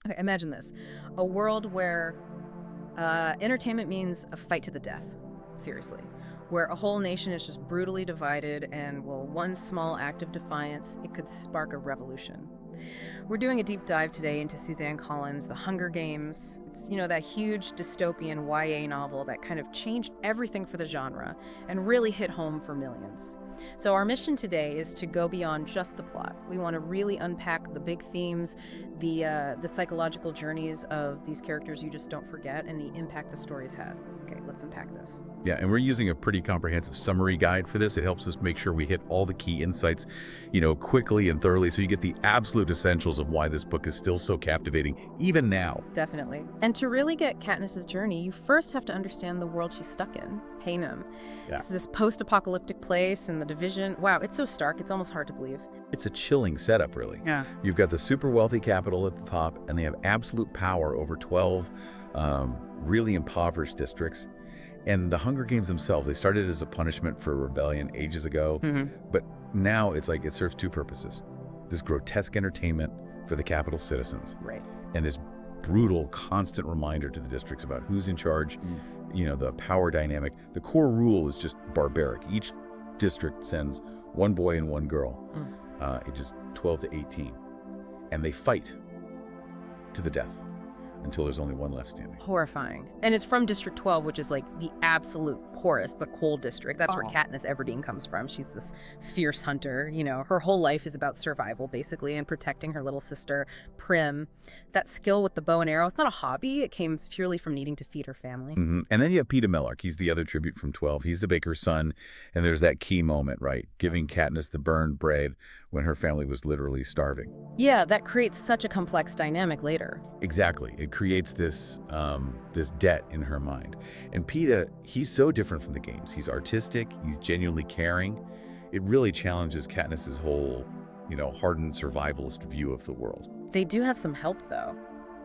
Okay, imagine this. A world where entertainment means a fight to the death. Seriously. Where a whole nation is just brutally divided and, well, one small act of defiance, it could spark a revolution. We're doing a deep dive today into Suzanne Collins' The Hunger Games. It's, that huge dystopian YA novel that kind of changed everything for the genre and really hit home for millions. So our mission today is to go beyond just the plot. We want to really unpack the big themes, the psychological journeys of these characters you just don't forget, and the impact the stories had. Okay, let's unpack this. Yeah, and we're using a pretty comprehensive summary guide for this. It helps us make sure we hit all the key insights, quickly and thoroughly, so you get the absolute essentials of why this book is still so captivating, even now. Definitely. And to really get Katniss's journey, you first have to understand the world she's stuck in, Haymitch. Yeah. It's this post-apocalyptic place and the division. Wow, it's so stark, it's almost hard to believe. It's a chilling setup, really. Yeah. You've got the super wealthy capital at the top, and they have absolute power over 12 really impoverished districts. And the Hunger Games themselves, they started as a punishment for rebellion ages ago, but now it's like it serves two purposes. This grotesque entertainment for the capital's citizens. Right. And this brutal, constant reminder to the districts about who's in charge, the power dynamic. The core rule is just barbaric. Each district sends one boy and one girl, ages 12 to 18, and they fight to the death until there's only one left standing. Horrifying. And it's from District 12, which is like the absolute poorest, the coal district. That's where Katniss Everdeen comes from. She's this fierce hunter. Her whole life is about survival, basically, and protecting her little sister, Prim. That skill with the bow and arrow, it's not a hobby. It came purely from needing to feed her family. And then you have Peeta Mellark. He's the other tribute from 12. He's the baker's son, and there's that key moment, right? Giving Katniss the burned bread when her family was literally starving. Yeah, that creates such a complex dynamic later. Exactly. It creates this debt in her mind. And Peeta, he's so different from the games. He's artistic. He's genuinely caring. It really challenges Katniss's whole, hardened survivalist view of the world. They do have some help, though.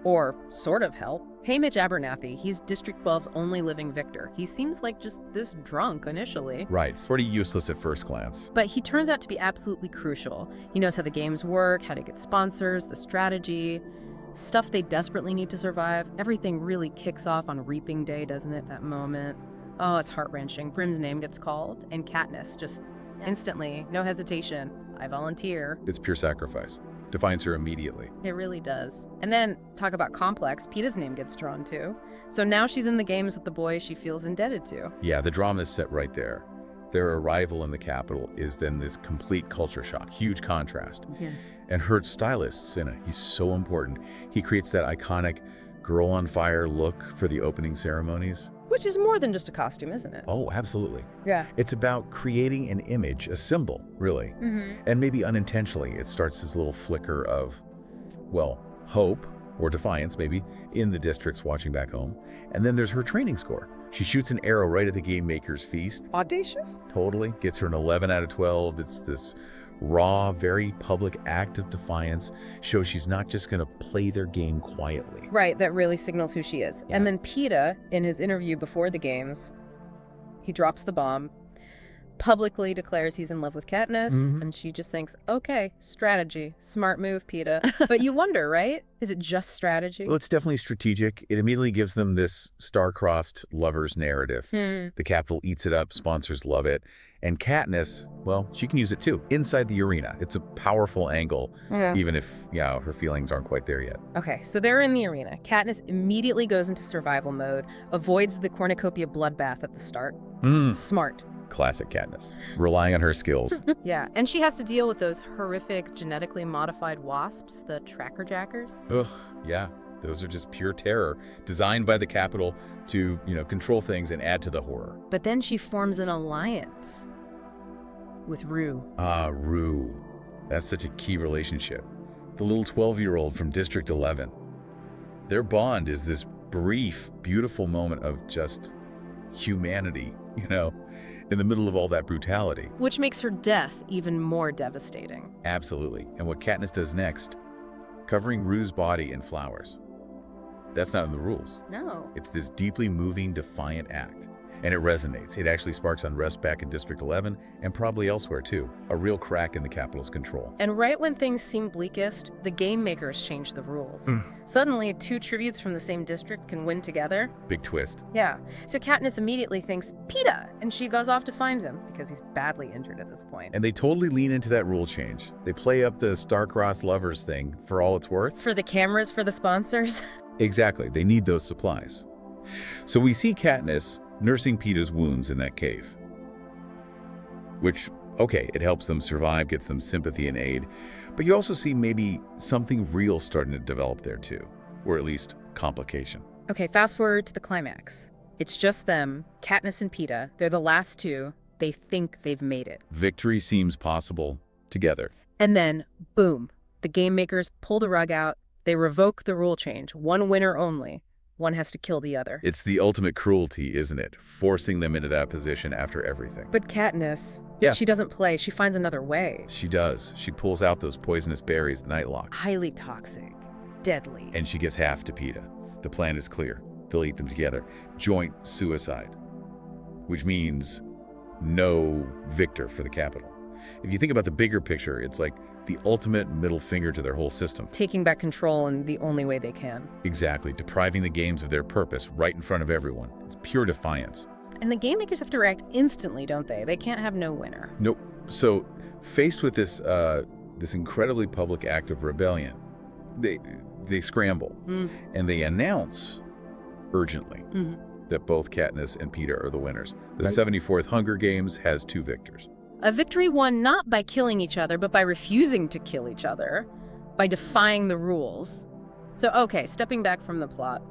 Or sort of help. Haymitch Abernathy, he's District 12's only living victor. He seems like just this drunk initially. Right, sort of useless at first glance. But he turns out to be absolutely crucial. He knows how the games work, how to get sponsors, the strategy, stuff they desperately need to survive. Everything really kicks off on Reaping Day, doesn't it, that moment? Oh, it's heart-wrenching. Prim's name gets called, and Katniss just instantly, no hesitation, I volunteer. It's pure sacrifice. Defines her immediately. It really does. And then, talk about complex, Peeta's name gets drawn too. So now she's in the games with the boy she feels indebted to. Yeah, the drama is set right there. Their arrival in the capital is then this complete culture shock, huge contrast. Yeah. And her stylist, Cinna, he's so important. He creates that iconic girl on fire look for the opening ceremonies. Which is more than just a costume, isn't it? Oh, absolutely. Yeah. It's about creating an image, a symbol, really. And maybe unintentionally, it starts this little flicker of, hope or defiance, maybe, in the districts watching back home. And then there's her training score. She shoots an arrow right at the game maker's feast. Audacious? Totally. Gets her an 11 out of 12. It's this raw, very public act of defiance. Shows she's not just going to play their game quietly. Right, that really signals who she is. Yeah. And then Peeta, in his interview before the games, he drops the bomb, publicly declares he's in love with Katniss, and she just thinks, okay, strategy, smart move, Peeta. But you wonder, right? Is it just strategy? Well, it's definitely strategic. It immediately gives them this star-crossed lovers narrative. The capital eats it up, sponsors love it. And Katniss, she can use it too, inside the arena. It's a powerful angle, even if, her feelings aren't quite there yet. Okay, so they're in the arena. Katniss immediately goes into survival mode, avoids the cornucopia bloodbath at the start. Smart. Classic Katniss, relying on her skills. Yeah, and she has to deal with those horrific genetically modified wasps, the tracker jackers. Ugh, yeah. Those are just pure terror, designed by the capital to, control things and add to the horror. But then she forms an alliance with Rue. Ah, Rue. That's such a key relationship. The little 12-year-old from District 11. Their bond is this brief, beautiful moment of just humanity, in the middle of all that brutality. Which makes her death even more devastating. Absolutely. And what Katniss does next, covering Rue's body in flowers. That's not in the rules. No. It's this deeply moving, defiant act. And it resonates. It actually sparks unrest back in District 11 and probably elsewhere too. A real crack in the Capitol's control. And right when things seem bleakest, the game makers change the rules. Suddenly, two tributes from the same district can win together. Big twist. Yeah. So Katniss immediately thinks, Peeta! And she goes off to find him, because he's badly injured at this point. And they totally lean into that rule change. They play up the star-crossed lovers thing for all it's worth. For the cameras, for the sponsors. Exactly. They need those supplies. So we see Katniss nursing Peeta's wounds in that cave. Which, okay, it helps them survive, gets them sympathy and aid. But you also see maybe something real starting to develop there too. Or at least complication. Okay, fast forward to the climax. It's just them, Katniss and Peeta. They're the last two. They think they've made it. Victory seems possible together. And then, boom, the game makers pull the rug out. They revoke the rule change. One winner only. One has to kill the other. It's the ultimate cruelty, isn't it? Forcing them into that position after everything. But Katniss, Yeah. she doesn't play. She finds another way. She does. She pulls out those poisonous berries, the Nightlock. Highly toxic. Deadly. And she gives half to Peeta. The plan is clear. They'll eat them together. Joint suicide. Which means no victor for the Capitol. If you think about the bigger picture, it's like the ultimate middle finger to their whole system. Taking back control in the only way they can. Exactly. Depriving the games of their purpose right in front of everyone. It's pure defiance. And the game makers have to react instantly, don't they? They can't have no winner. Nope. So, faced with this this incredibly public act of rebellion, they scramble. And they announce urgently that both Katniss and Peeta are the winners. The 74th Hunger Games has 2 victors. A victory won not by killing each other, but by refusing to kill each other, by defying the rules. So, okay, stepping back from the plot,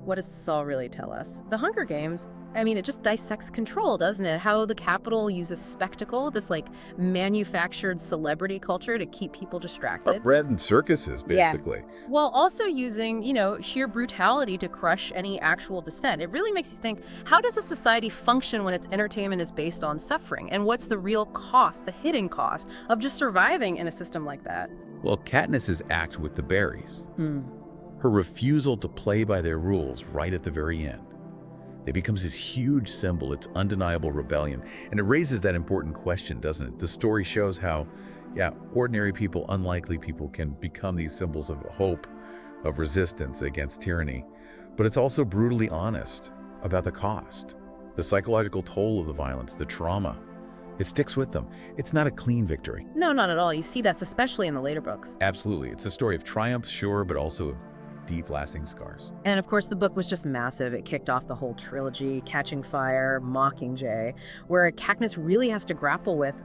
what does this all really tell us? The Hunger Games, I mean, it just dissects control, doesn't it? How the Capitol uses spectacle, this like manufactured celebrity culture to keep people distracted. Bread and circuses, basically. Yeah. While also using, sheer brutality to crush any actual dissent. It really makes you think, how does a society function when its entertainment is based on suffering? And what's the real cost, the hidden cost, of just surviving in a system like that? Well, Katniss's act with the berries. Her refusal to play by their rules right at the very end. It becomes this huge symbol, it's undeniable rebellion. And it raises that important question, doesn't it? The story shows how, ordinary people, unlikely people can become these symbols of hope, of resistance against tyranny. But it's also brutally honest about the cost, the psychological toll of the violence, the trauma. It sticks with them. It's not a clean victory. No, not at all. You see that's especially in the later books. Absolutely. It's a story of triumph, sure, but also of deep, lasting scars. And of course, the book was just massive. It kicked off the whole trilogy, Catching Fire, Mockingjay, where Katniss really has to grapple with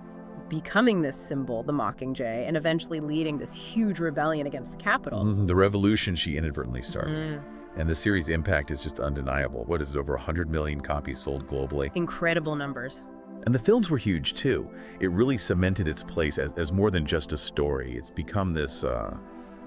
becoming this symbol, the Mockingjay, and eventually leading this huge rebellion against the Capitol. The revolution she inadvertently started. And the series' impact is just undeniable. What is it, over 100 million copies sold globally? Incredible numbers. And the films were huge, too. It really cemented its place as more than just a story. It's become this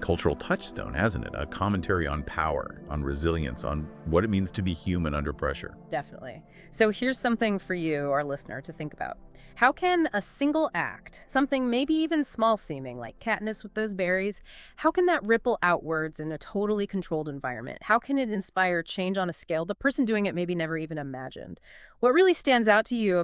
cultural touchstone, hasn't it? A commentary on power, on resilience, on what it means to be human under pressure. Definitely. So here's something for you, our listener, to think about. How can a single act, something maybe even small seeming, like Katniss with those berries, how can that ripple outwards in a totally controlled environment? How can it inspire change on a scale the person doing it maybe never even imagined? What really stands out to you